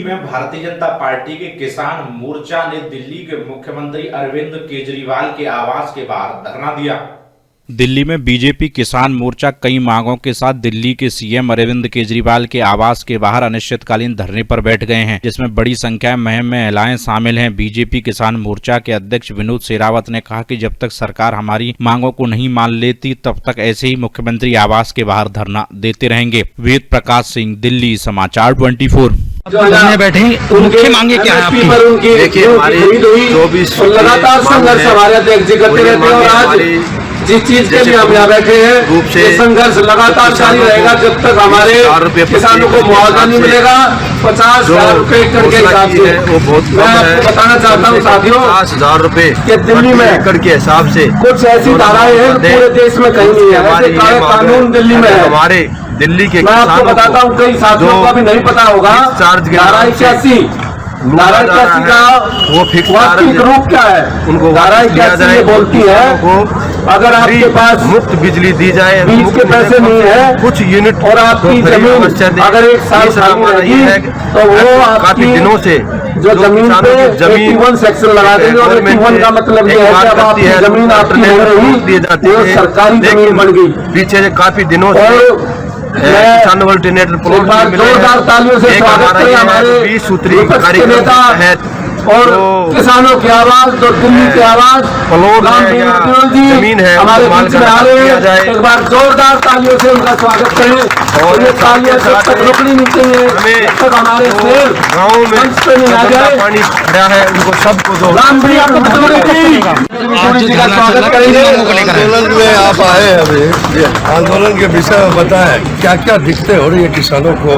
में भारतीय जनता पार्टी के किसान मोर्चा ने दिल्ली के मुख्यमंत्री अरविंद केजरीवाल के आवास के बाहर धरना दिया। दिल्ली में बीजेपी किसान मोर्चा कई मांगों के साथ दिल्ली के सीएम अरविंद केजरीवाल के आवास के बाहर अनिश्चितकालीन धरने पर बैठ गए हैं, जिसमें बड़ी संख्या में महिलाएं शामिल हैं। बीजेपी किसान मोर्चा के अध्यक्ष विनोद शेरावत ने कहा कि जब तक सरकार हमारी मांगों को नहीं मान लेती तब तक ऐसे ही मुख्यमंत्री आवास के बाहर धरना देते रहेंगे। वेद प्रकाश सिंह, दिल्ली समाचार 24। जो बैठे मुख्य मांगे क्या है आपकी? देखिए, हमारी 24 लगातार संघर्ष हमारे अध्यक्ष जी करते रहते हैं और आज जिस चीज के लिए हम यहाँ बैठे हैं ये संघर्ष लगातार जारी रहेगा जब तक हमारे किसानों को मुआवजा नहीं मिलेगा। 50,000 रुपए एकड़ के हिसाब से वो बहुत मैं आपको बताना चाहता हूँ साथियों, 50,000 रुपए कि दिल्ली में एकड़ के हिसाब से कुछ ऐसी धाराएं हैं पूरे देश में कहीं नहीं है। ऐसे कानून दिल्ली में है। हमारे दिल्ली के मैं आपको बताता हूँ, कई साथियों को अभी नहीं पता होगा धारा 81 का वो फिक्स रूप क्या है। उनको धारा 81 बोलती है अगर आपके पास मुफ्त बिजली दी जाए, बीज के पैसे नहीं है कुछ यूनिट और आपकी जमीन अगर एक साल खाली रहेगी तो वो काफी दिनों से जो जमीन पे 81 सेक्शन लगा देंगे और 81 का मतलब ये है कि अब आपकी जमीन आपकी नहीं रही, वो सरकारी जमीन बन गई। पीछे काफी दिनों से किसान अल्टरनेटिव प्लॉट जोरदार तालियों से स्वागत करें हमारे 20 सूत्री कार्यक्रम है और किसानों की आवाज और दिल्ली की आवाज प्लॉट जमीन है हमारे बीच में आ रहे हैं। एक बार जोरदार तालियों से उनका स्वागत करें और ये तालियां जब तक रुकनी नहीं चाहिए जब तक हमारे शेर गाँव में नहीं आ जाए। पानी खड़ा है उनको सबको दो। स्वागत करेंगे। आंदोलन में आप आए अभी आंदोलन के विषय में बताएं क्या क्या दिक्कतें हो रही है किसानों को।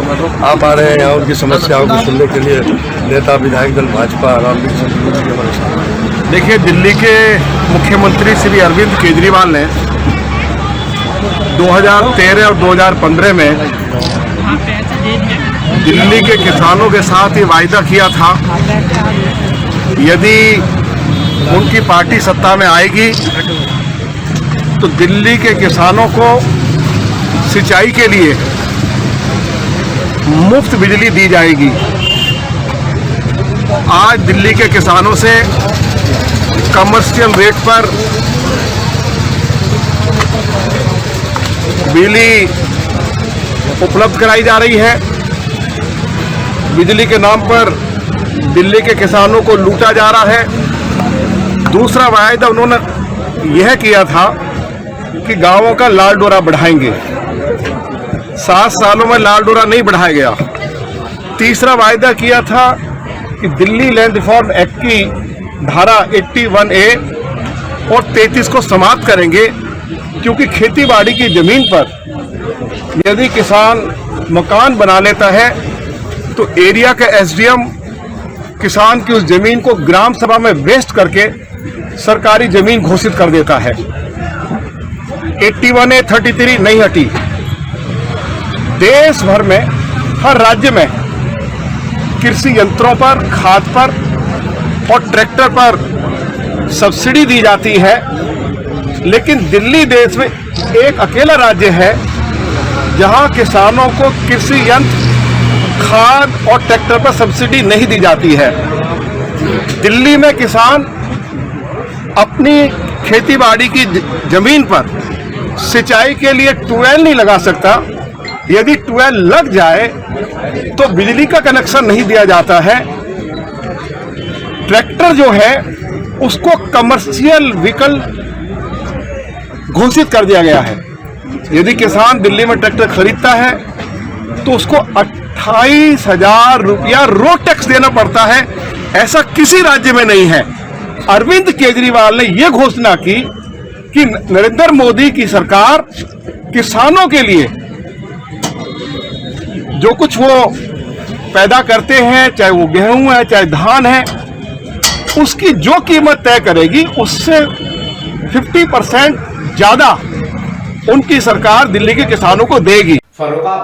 आप आ रहे हैं यहाँ उनकी समस्याओं को सुनने के लिए। नेता विधायक दल भाजपा देखिए, दिल्ली के मुख्यमंत्री श्री अरविंद केजरीवाल ने 2013 और 2015 में दिल्ली के किसानों के साथ ये वायदा किया था यदि उनकी पार्टी सत्ता में आएगी तो दिल्ली के किसानों को सिंचाई के लिए मुफ्त बिजली दी जाएगी। आज दिल्ली के किसानों से कमर्शियल रेट पर बिजली उपलब्ध कराई जा रही है। बिजली के नाम पर दिल्ली के किसानों को लूटा जा रहा है। दूसरा वायदा उन्होंने यह किया था कि गांवों का लाल डोरा बढ़ाएंगे। 7 सालों में लाल डोरा नहीं बढ़ाया गया। तीसरा वायदा किया था कि दिल्ली लैंड रिफॉर्म एक्ट की धारा 81A और 33 को समाप्त करेंगे, क्योंकि खेती-बाड़ी की जमीन पर यदि किसान मकान बना लेता है तो एरिया का एसडीएम किसान की उस जमीन को ग्राम सभा में वेस्ट करके सरकारी जमीन घोषित कर देता है। 81A 33 नहीं हटी। देश भर में हर राज्य में कृषि यंत्रों पर, खाद पर और ट्रैक्टर पर सब्सिडी दी जाती है, लेकिन दिल्ली देश में एक अकेला राज्य है जहां किसानों को कृषि यंत्र, खाद और ट्रैक्टर पर सब्सिडी नहीं दी जाती है। दिल्ली में किसान अपनी खेती-बाड़ी की जमीन पर सिंचाई के लिए ट्यूबवेल नहीं लगा सकता। यदि ट्यूबवेल लग जाए तो बिजली का कनेक्शन नहीं दिया जाता है। ट्रैक्टर जो है उसको कमर्शियल व्हीकल घोषित कर दिया गया है। यदि किसान दिल्ली में ट्रैक्टर खरीदता है तो उसको 28,000 रुपया रोड टैक्स देना पड़ता है। ऐसा किसी राज्य में नहीं है। अरविंद केजरीवाल ने यह घोषणा की कि नरेंद्र मोदी की सरकार किसानों के लिए जो कुछ वो पैदा करते हैं, चाहे वो गेहूं है चाहे धान है, उसकी जो कीमत तय करेगी उससे 50% ज्यादा उनकी सरकार दिल्ली के किसानों को देगी। फर्रुखाबाद